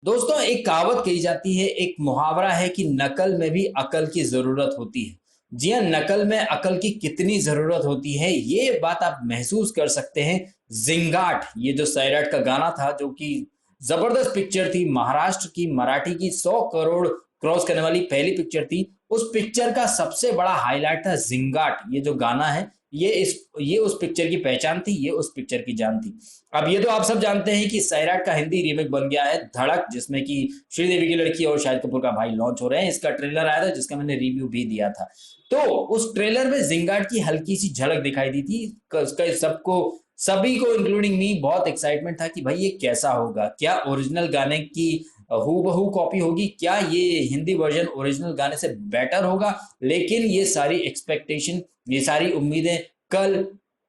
दोस्तों, एक कहावत कही जाती है, एक मुहावरा है कि नकल में भी अकल की जरूरत होती है। जी हाँ, नकल में अकल की कितनी जरूरत होती है ये बात आप महसूस कर सकते हैं। जिंगाट, ये जो सैराट का गाना था, जो कि जबरदस्त पिक्चर थी, महाराष्ट्र की मराठी की 100 करोड़ क्रॉस करने वाली पहली पिक्चर थी। उस पिक्चर का सबसे बड़ा हाईलाइट था जिंगाट। ये जो गाना है, ये उस पिक्चर की पहचान थी, ये उस पिक्चर की जान थी। अब ये तो आप सब जानते हैं कि सैराट का हिंदी रीमेक बन गया है धड़क, जिसमें कि श्रीदेवी की लड़की और शाहिद कपूर का भाई लॉन्च हो रहे हैं। इसका ट्रेलर आया था जिसका मैंने रिव्यू भी दिया था। तो उस ट्रेलर में जिंगाट की हल्की सी झलक दिखाई दी थी। उसका सबको, सभी को इंक्लूडिंग मी, बहुत एक्साइटमेंट था कि भाई ये कैसा होगा, क्या ओरिजिनल गाने की हूबहू कॉपी होगी, क्या ये हिंदी वर्जन ओरिजिनल गाने से बेटर होगा। लेकिन ये सारी एक्सपेक्टेशन, ये सारी उम्मीदें कल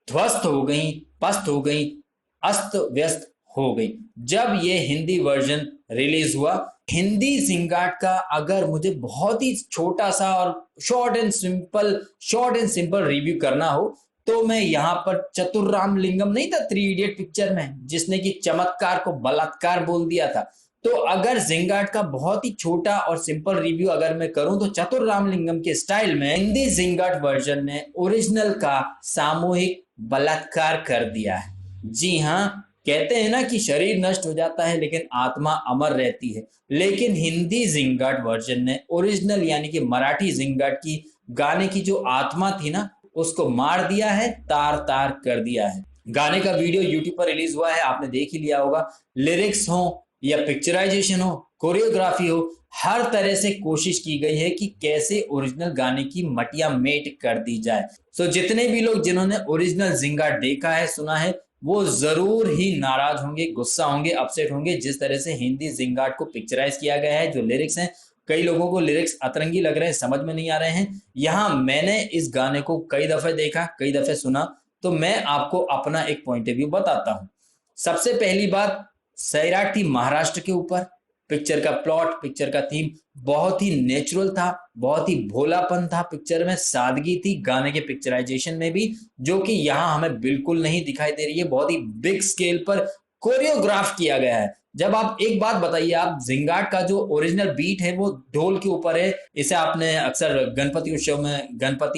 ध्वस्त हो गई, पस्त हो गई, अस्त व्यस्त हो गई जब ये हिंदी वर्जन रिलीज हुआ। हिंदी जिंगाट का अगर मुझे बहुत ही छोटा सा और शॉर्ट एंड सिंपल रिव्यू करना हो, तो मैं यहाँ पर चतुर रामलिंगम नहीं था थ्री इडियट पिक्चर में, जिसने कि चमत्कार को बलात्कार बोल दिया था। तो अगर जिंगाट का बहुत ही छोटा और सिंपल रिव्यू अगर मैं करूं, तो चतुर रामलिंगम के स्टाइल में हिंदी जिंगाट वर्जन ने ओरिजिनल का सामूहिक बलात्कार कर दिया है। जी हाँ, कहते हैं ना कि शरीर नष्ट हो जाता है लेकिन आत्मा अमर रहती है। लेकिन हिंदी जिंगाट वर्जन ने ओरिजिनल यानी कि मराठी जिंगाट की गाने की जो आत्मा थी ना, उसको मार दिया है, तार तार कर दिया है। गाने का वीडियो यूट्यूब पर रिलीज हुआ है, आपने देख ही लिया होगा। लिरिक्स हो या पिक्चराइजेशन हो, कोरियोग्राफी हो, हर तरह से कोशिश की गई है कि कैसे ओरिजिनल गाने की मटिया मेट कर दी जाए। सो जितने भी लोग जिन्होंने ओरिजिनल जिंगाट देखा है, सुना है, वो जरूर ही नाराज होंगे, गुस्सा होंगे, अपसेट होंगे। जिस तरह से हिंदी जिंगाट को पिक्चराइज किया गया है, जो लिरिक्स हैं, कई लोगों को लिरिक्स अतरंगी लग रहे हैं, समझ में नहीं आ रहे हैं। यहाँ मैंने इस गाने को कई दफे देखा, कई दफे सुना, तो मैं आपको अपना एक पॉइंट ऑफ व्यू बताता हूँ। सबसे पहली बात, सैराट थी महाराष्ट्र के ऊपर। पिक्चर का प्लॉट, पिक्चर का थीम बहुत ही नेचुरल था, बहुत ही भोलापन था पिक्चर में, सादगी थी गाने के पिक्चराइजेशन में भी, जो कि यहाँ हमें बिल्कुल नहीं दिखाई दे रही है। बहुत ही बिग स्केल पर कोरियोग्राफ किया गया है। जब आप एक बात बताइए, आप जिंगाट का जो ओरिजिनल बीट है वो ढोल के ऊपर है। इसे आपने अक्सर गणपति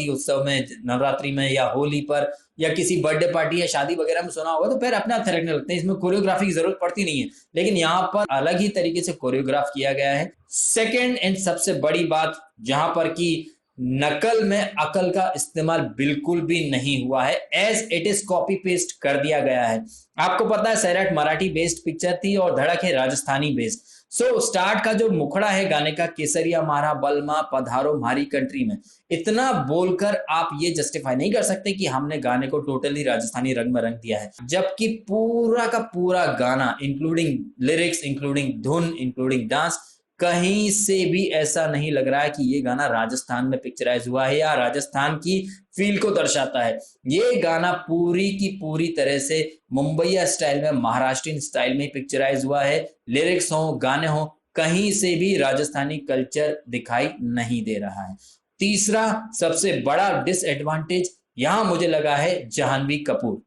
उत्सव में, नवरात्रि में या होली पर या किसी बर्थडे पार्टी या शादी वगैरह में सुना होगा, तो पैर अपने आप थिरकने लगते हैं। इसमें कोरियोग्राफी की जरूरत पड़ती नहीं है, लेकिन यहाँ पर अलग ही तरीके से कोरियोग्राफ किया गया है। सेकेंड एंड सबसे बड़ी बात, जहां पर कि नकल में अकल का इस्तेमाल बिल्कुल भी नहीं हुआ है, as it is copy paste कर दिया गया है। आपको पता है सैराट मराठी बेस्ड पिक्चर थी और धड़क है राजस्थानी बेस्ड। सो स्टार्ट का जो मुखड़ा है गाने का, केसरिया मारा बलमा पधारो मारी कंट्री में, इतना बोलकर आप ये जस्टिफाई नहीं कर सकते कि हमने गाने को टोटली राजस्थानी रंग में रंग दिया है, जबकि पूरा का पूरा गाना, इंक्लूडिंग लिरिक्स, इंक्लूडिंग धुन, इंक्लूडिंग डांस, कहीं से भी ऐसा नहीं लग रहा है कि ये गाना राजस्थान में पिक्चराइज हुआ है या राजस्थान की फील को दर्शाता है। ये गाना पूरी की पूरी तरह से मुंबईया स्टाइल में, महाराष्ट्रियन स्टाइल में पिक्चराइज हुआ है। लिरिक्स हो, गाने हो, कहीं से भी राजस्थानी कल्चर दिखाई नहीं दे रहा है। तीसरा सबसे बड़ा डिसएडवांटेज यहां मुझे लगा है जाह्नवी कपूर।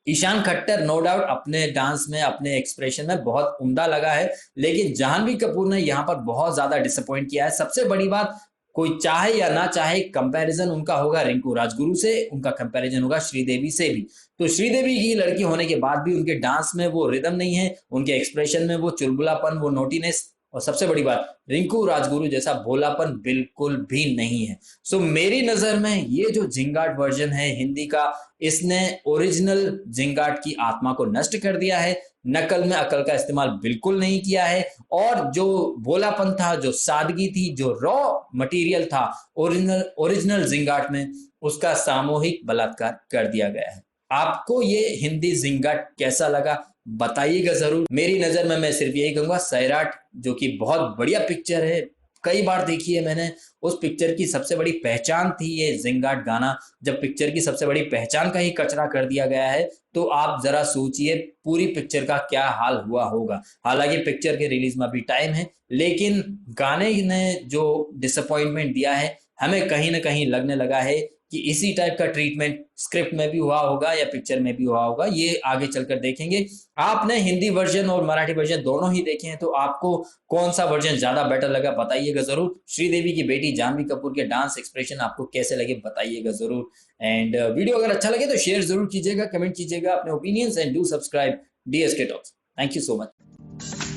ईशान खट्टर नो डाउट अपने डांस में, अपने एक्सप्रेशन में बहुत उम्दा लगा है, लेकिन जाह्नवी कपूर ने यहाँ पर बहुत ज्यादा डिसअपॉइंट किया है। सबसे बड़ी बात, कोई चाहे या ना चाहे, कंपैरिजन उनका होगा रिंकू राजगुरु से, उनका कंपैरिजन होगा श्रीदेवी से भी। तो श्रीदेवी की लड़की होने के बाद भी उनके डांस में वो रिदम नहीं है, उनके एक्सप्रेशन में वो चुलबुलापन, वो नोटीनेस, और सबसे बड़ी बात, रिंकू राजगुरु जैसा भोलापन बिल्कुल भी नहीं है। सो मेरी नजर में ये जो जिंगाट वर्जन है हिंदी का, इसने ओरिजिनल जिंगाट की आत्मा को नष्ट कर दिया है। नकल में अकल का इस्तेमाल बिल्कुल नहीं किया है, और जो भोलापन था, जो सादगी थी, जो रॉ मटेरियल था ओरिजिनल ओरिजिनल जिंगाट में, उसका सामूहिक बलात्कार कर दिया गया है। आपको ये हिंदी जिंगाट कैसा लगा, बताइएगा जरूर। मेरी नजर में मैं सिर्फ यही कहूंगा, सैराट जो कि बहुत बढ़िया पिक्चर है, कई बार देखी है मैंने, उस पिक्चर की सबसे बड़ी पहचान थी ये जिंगाट गाना। जब पिक्चर की सबसे बड़ी पहचान का ही कचरा कर दिया गया है, तो आप जरा सोचिए पूरी पिक्चर का क्या हाल हुआ होगा। हालांकि पिक्चर के रिलीज में अभी टाइम है, लेकिन गाने ने जो डिसअपॉइंटमेंट दिया है, हमें कहीं ना कहीं लगने लगा है कि इसी टाइप का ट्रीटमेंट स्क्रिप्ट में भी हुआ होगा या पिक्चर में भी हुआ होगा, ये आगे चलकर देखेंगे। आपने हिंदी वर्जन और मराठी वर्जन दोनों ही देखे हैं, तो आपको कौन सा वर्जन ज्यादा बेटर लगा बताइएगा जरूर। श्रीदेवी की बेटी जानवी कपूर के डांस एक्सप्रेशन आपको कैसे लगे बताइएगा जरूर। एंड वीडियो अगर अच्छा लगे तो शेयर जरूर कीजिएगा, कमेंट कीजिएगा अपने opinions, and do subscribe DSK talks. Thank you so much.